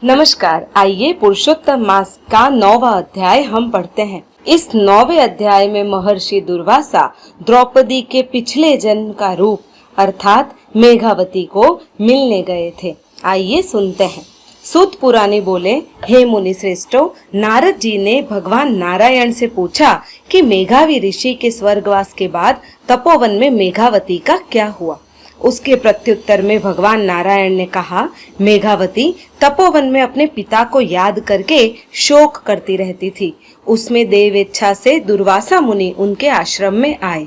नमस्कार। आइए पुरुषोत्तम मास का 9वां अध्याय हम पढ़ते हैं। इस 9वें अध्याय में महर्षि दुर्वासा द्रौपदी के पिछले जन्म का रूप अर्थात मेघावती को मिलने गए थे। आइए सुनते हैं। सूत पुराणी बोले, हे मुनि श्रेष्ठों, नारद जी ने भगवान नारायण से पूछा कि मेघावी ऋषि के स्वर्गवास के बाद तपोवन में मेघावती का क्या हुआ। उसके प्रत्युत्तर में भगवान नारायण ने कहा, मेघावती तपोवन में अपने पिता को याद करके शोक करती रहती थी। उसमें देवेच्छा से दुर्वासा मुनि उनके आश्रम में आए।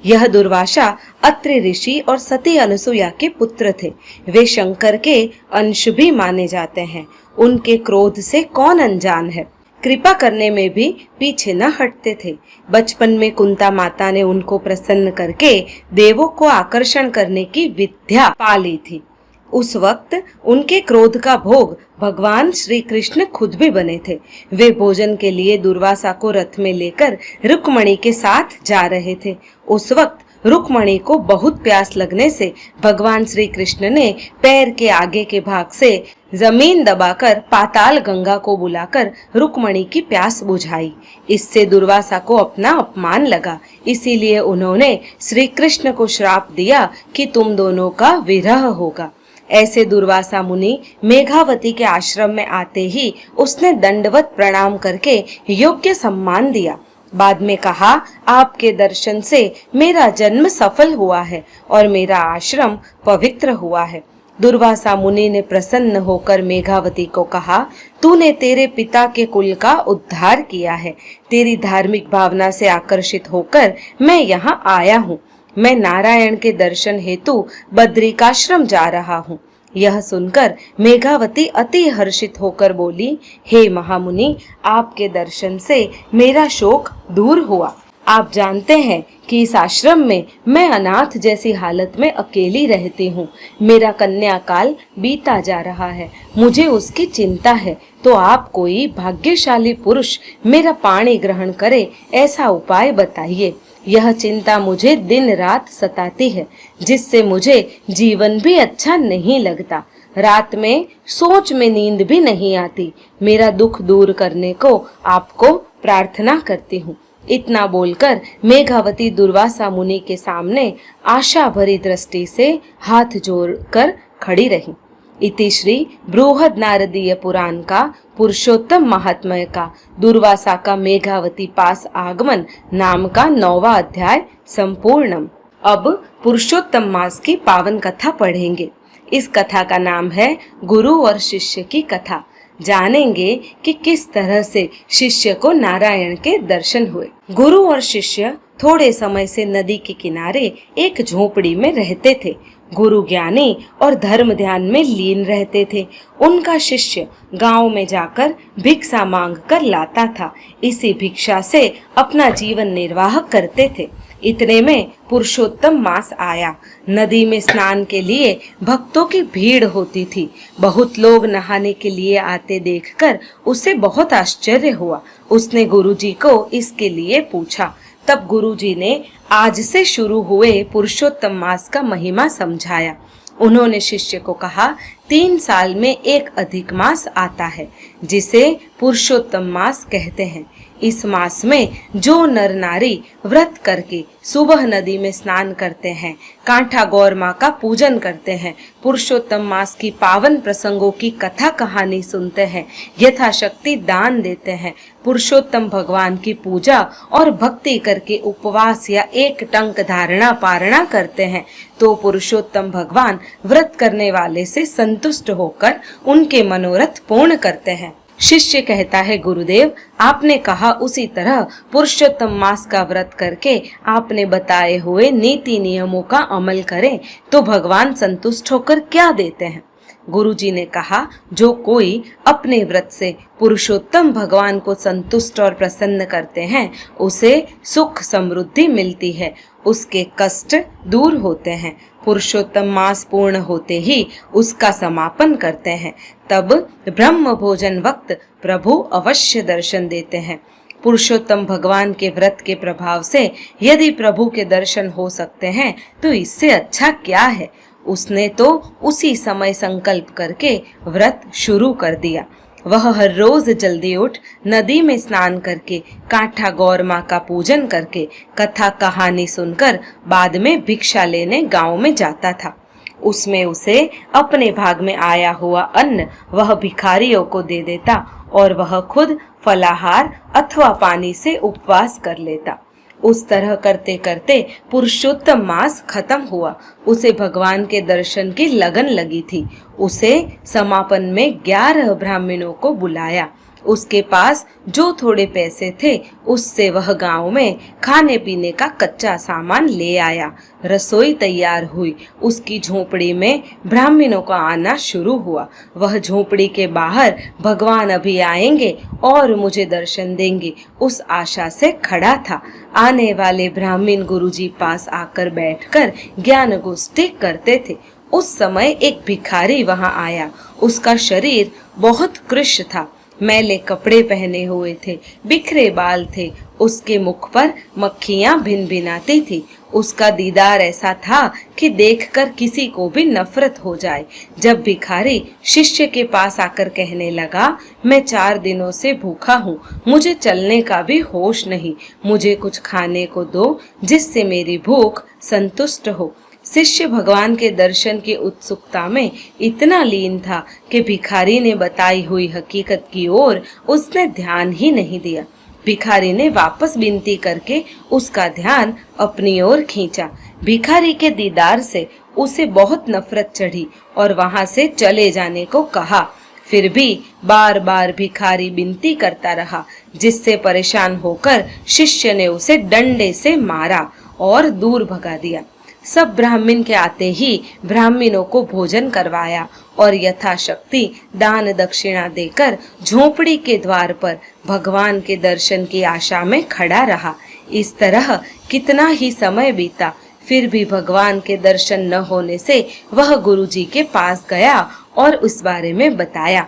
यह दुर्वासा अत्रि ऋषि और सती अनुसुया के पुत्र थे। वे शंकर के अंश भी माने जाते हैं। उनके क्रोध से कौन अनजान है। कृपा करने में भी पीछे न हटते थे। बचपन में कुंता माता ने उनको प्रसन्न करके देवों को आकर्षण करने की विद्या पा ली थी। उस वक्त उनके क्रोध का भोग भगवान श्री कृष्ण खुद भी बने थे। वे भोजन के लिए दुर्वासा को रथ में लेकर रुक्मणी के साथ जा रहे थे। उस वक्त रुक्मणी को बहुत प्यास लगने से भगवान श्री कृष्ण ने पैर के आगे के भाग से जमीन दबाकर पाताल गंगा को बुलाकर रुक्मणी की प्यास बुझाई। इससे दुर्वासा को अपना अपमान लगा, इसीलिए उन्होंने श्री कृष्ण को श्राप दिया कि तुम दोनों का विरह होगा। ऐसे दुर्वासा मुनि मेघावती के आश्रम में आते ही उसने दंडवत प्रणाम करके योग्य सम्मान दिया। बाद में कहा, आपके दर्शन से मेरा जन्म सफल हुआ है और मेरा आश्रम पवित्र हुआ है। दुर्वासा मुनि ने प्रसन्न होकर मेघावती को कहा, तूने तेरे पिता के कुल का उद्धार किया है। तेरी धार्मिक भावना से आकर्षित होकर मैं यहाँ आया हूँ। मैं नारायण के दर्शन हेतु बद्रिकाश्रम जा रहा हूँ। यह सुनकर मेघावती अति हर्षित होकर बोली, हे महामुनि, आपके दर्शन से मेरा शोक दूर हुआ। आप जानते हैं कि इस आश्रम में मैं अनाथ जैसी हालत में अकेली रहती हूँ। मेरा कन्या काल बीता जा रहा है, मुझे उसकी चिंता है। तो आप कोई भाग्यशाली पुरुष मेरा पाणी ग्रहण करे, ऐसा उपाय बताइए। यह चिंता मुझे दिन रात सताती है, जिससे मुझे जीवन भी अच्छा नहीं लगता। रात में सोच में नींद भी नहीं आती। मेरा दुख दूर करने को आपको प्रार्थना करती हूँ। इतना बोलकर मेघावती दुर्वासा मुनि के सामने आशा भरी दृष्टि से हाथ जोड़कर खड़ी रही। इति श्री बृहद नारदीय पुराण का पुरुषोत्तम महात्म्य का दुर्वासा का मेघावती पास आगमन नाम का 9वां अध्याय संपूर्णम। अब पुरुषोत्तम मास की पावन कथा पढ़ेंगे। इस कथा का नाम है गुरु और शिष्य की कथा। जानेंगे कि किस तरह से शिष्य को नारायण के दर्शन हुए। गुरु और शिष्य थोड़े समय से नदी के किनारे एक झोपड़ी में रहते थे। गुरु ज्ञानी और धर्म ध्यान में लीन रहते थे। उनका शिष्य गांव में जाकर भिक्षा मांग कर लाता था। इसी भिक्षा से अपना जीवन निर्वाह करते थे। इतने में पुरुषोत्तम मास आया। नदी में स्नान के लिए भक्तों की भीड़ होती थी। बहुत लोग नहाने के लिए आते देखकर उसे बहुत आश्चर्य हुआ। उसने गुरुजी को इसके लिए पूछा। तब गुरुजी ने आज से शुरू हुए पुरुषोत्तम मास का महिमा समझाया। उन्होंने शिष्य को कहा, 3 साल में एक अधिक मास आता है, जिसे पुरुषोत्तम मास कहते हैं। इस मास में जो नर नारी व्रत करके सुबह नदी में स्नान करते हैं, कांठा गौर माँ का पूजन करते हैं, पुरुषोत्तम मास की पावन प्रसंगों की कथा कहानी सुनते हैं, यथाशक्ति दान देते हैं, पुरुषोत्तम भगवान की पूजा और भक्ति करके उपवास या एक टंक धारणा पारणा करते हैं, तो पुरुषोत्तम भगवान व्रत करने वाले से संतुष्ट होकर उनके मनोरथ पूर्ण करते हैं। शिष्य कहता है, गुरुदेव, आपने कहा उसी तरह पुरुषोत्तम मास का व्रत करके आपने बताए हुए नीति नियमों का अमल करें तो भगवान संतुष्ट होकर क्या देते हैं। गुरुजी ने कहा, जो कोई अपने व्रत से पुरुषोत्तम भगवान को संतुष्ट और प्रसन्न करते हैं, उसे सुख समृद्धि मिलती है, उसके कष्ट दूर होते हैं। पुरुषोत्तम मास पूर्ण होते ही उसका समापन करते हैं। तब ब्रह्म भोजन वक्त प्रभु अवश्य दर्शन देते हैं। पुरुषोत्तम भगवान के व्रत के प्रभाव से यदि प्रभु के दर्शन हो सकते हैं तो इससे अच्छा क्या है। उसने तो उसी समय संकल्प करके व्रत शुरू कर दिया। वह हर रोज जल्दी उठ नदी में स्नान करके, कांठा गौर माँ का पूजन करके, कथा कहानी सुनकर बाद में भिक्षा लेने गांव में जाता था। उसमें उसे अपने भाग में आया हुआ अन्न वह भिखारियों को दे देता और वह खुद फलाहार अथवा पानी से उपवास कर लेता। उस तरह करते करते पुरुषोत्तम मास खत्म हुआ। उसे भगवान के दर्शन की लगन लगी थी। उसे समापन में 11 ब्राह्मणों को बुलाया। उसके पास जो थोड़े पैसे थे उससे वह गांव में खाने पीने का कच्चा सामान ले आया। रसोई तैयार हुई। उसकी झोपड़ी में ब्राह्मणों का आना शुरू हुआ। वह झोपड़ी के बाहर भगवान अभी आएंगे और मुझे दर्शन देंगे उस आशा से खड़ा था। आने वाले ब्राह्मण गुरुजी पास आकर बैठकर ज्ञान गोष्ठी करते थे। उस समय एक भिखारी वहां आया। उसका शरीर बहुत कृश था। मैले कपड़े पहने हुए थे, बिखरे बाल थे। उसके मुख पर मक्खियां भिनभिनाती थी। उसका दीदार ऐसा था कि देखकर किसी को भी नफरत हो जाए। जब भिखारी शिष्य के पास आकर कहने लगा, मैं 4 दिनों से भूखा हूँ, मुझे चलने का भी होश नहीं, मुझे कुछ खाने को दो जिससे मेरी भूख संतुष्ट हो। शिष्य भगवान के दर्शन की उत्सुकता में इतना लीन था कि भिखारी ने बताई हुई हकीकत की ओर उसने ध्यान ही नहीं दिया। भिखारी ने वापस विनती करके उसका ध्यान अपनी ओर खींचा। भिखारी के दीदार से उसे बहुत नफरत चढ़ी और वहां से चले जाने को कहा। फिर भी बार बार भिखारी विनती करता रहा, जिससे परेशान होकर शिष्य ने उसे डंडे से मारा और दूर भगा दिया। सब ब्राह्मण के आते ही ब्राह्मणों को भोजन करवाया और यथाशक्ति दान दक्षिणा देकर झोपड़ी के द्वार पर भगवान के दर्शन की आशा में खड़ा रहा। इस तरह कितना ही समय बीता, फिर भी भगवान के दर्शन न होने से वह गुरुजी के पास गया और उस बारे में बताया।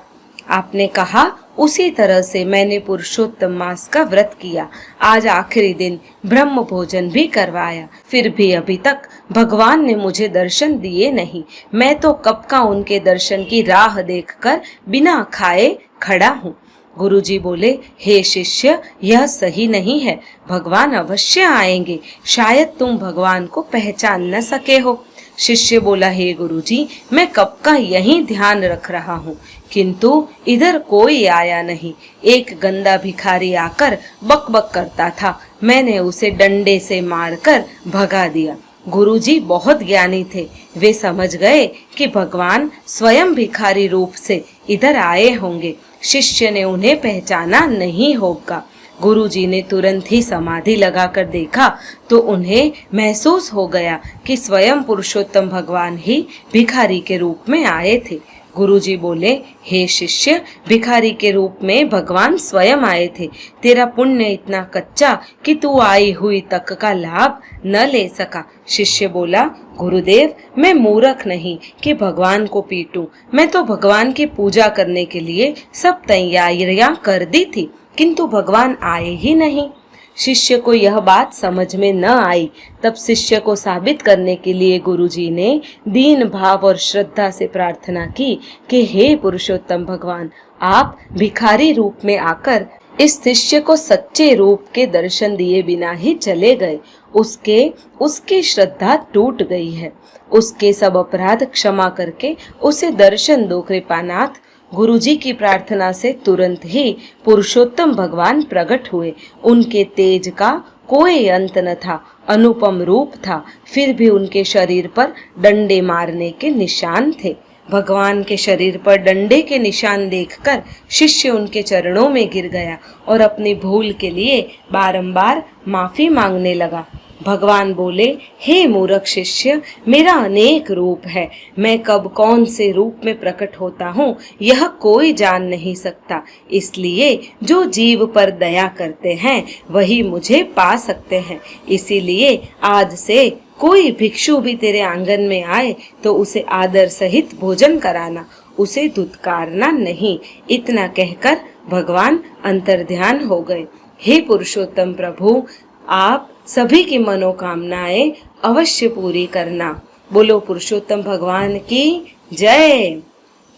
आपने कहा उसी तरह से मैंने पुरुषोत्तम मास का व्रत किया। आज आखिरी दिन ब्रह्म भोजन भी करवाया, फिर भी अभी तक भगवान ने मुझे दर्शन दिए नहीं। मैं तो कब का उनके दर्शन की राह देखकर बिना खाए खड़ा हूँ। गुरुजी बोले, हे शिष्य, यह सही नहीं है। भगवान अवश्य आएंगे, शायद तुम भगवान को पहचान न सके हो। शिष्य बोला, हे गुरुजी, मैं कब का यही ध्यान रख रहा हूँ, किंतु इधर कोई आया नहीं। एक गंदा भिखारी आकर बकबक करता था। मैंने उसे डंडे से मारकर भगा दिया। गुरुजी बहुत ज्ञानी थे। वे समझ गए कि भगवान स्वयं भिखारी रूप से इधर आए होंगे। शिष्य ने उन्हें पहचाना नहीं होगा। गुरुजी ने तुरंत ही समाधि लगाकर देखा तो उन्हें महसूस हो गया कि स्वयं पुरुषोत्तम भगवान ही भिखारी के रूप में आए थे। गुरुजी बोले, हे शिष्य, भिखारी के रूप में भगवान स्वयं आए थे। तेरा पुण्य इतना कच्चा कि तू आई हुई तक का लाभ न ले सका। शिष्य बोला, गुरुदेव, मैं मूर्ख नहीं कि भगवान को पीटूं। मैं तो भगवान की पूजा करने के लिए सब तैयारियां कर दी थी, किंतु भगवान आए ही नहीं। शिष्य को यह बात समझ में न आई। तब शिष्य को साबित करने के लिए गुरुजी ने दीन भाव और श्रद्धा से प्रार्थना की कि हे पुरुषोत्तम भगवान, आप भिखारी रूप में आकर इस शिष्य को सच्चे रूप के दर्शन दिए बिना ही चले गए। उसकी श्रद्धा टूट गई है। उसके सब अपराध क्षमा करके उसे दर्शन दो कृपानाथ। गुरुजी की प्रार्थना से तुरंत ही पुरुषोत्तम भगवान प्रकट हुए। उनके तेज का कोई अंत न था, अनुपम रूप था। फिर भी उनके शरीर पर डंडे मारने के निशान थे। भगवान के शरीर पर डंडे के निशान देखकर शिष्य उनके चरणों में गिर गया और अपनी भूल के लिए बारंबार माफी मांगने लगा। भगवान बोले, हे मूर्ख शिष्य, मेरा अनेक रूप है। मैं कब कौन से रूप में प्रकट होता हूँ यह कोई जान नहीं सकता। इसलिए जो जीव पर दया करते हैं वही मुझे पा सकते हैं। इसीलिए आज से कोई भिक्षु भी तेरे आंगन में आए तो उसे आदर सहित भोजन कराना, उसे धुतकारना नहीं। इतना कहकर भगवान अंतर्ध्यान हो गए। हे पुरुषोत्तम प्रभु, आप सभी की मनोकामनाएं अवश्य पूरी करना। बोलो पुरुषोत्तम भगवान की जय।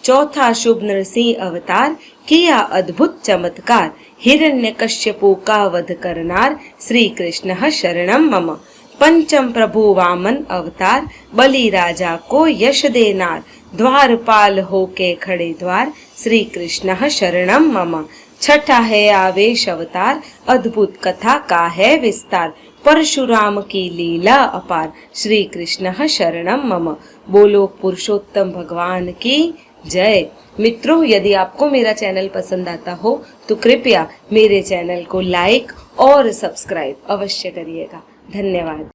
चौथा शुभ नरसिंह अवतार, किया अद्भुत चमत्कार, हिरण्यकश्यपु का वध करनार, श्री कृष्ण शरणम मम। पंचम प्रभु वामन अवतार, बलि राजा को यश देनार, द्वारपाल होके खड़े द्वार, श्री कृष्ण शरणम मम। छठा है आवेश अवतार, अद्भुत कथा का है विस्तार, परशुराम की लीला अपार, श्री कृष्ण शरणम मम। बोलो पुरुषोत्तम भगवान की जय। मित्रों, यदि आपको मेरा चैनल पसंद आता हो तो कृपया मेरे चैनल को लाइक और सब्सक्राइब अवश्य करिएगा। धन्यवाद।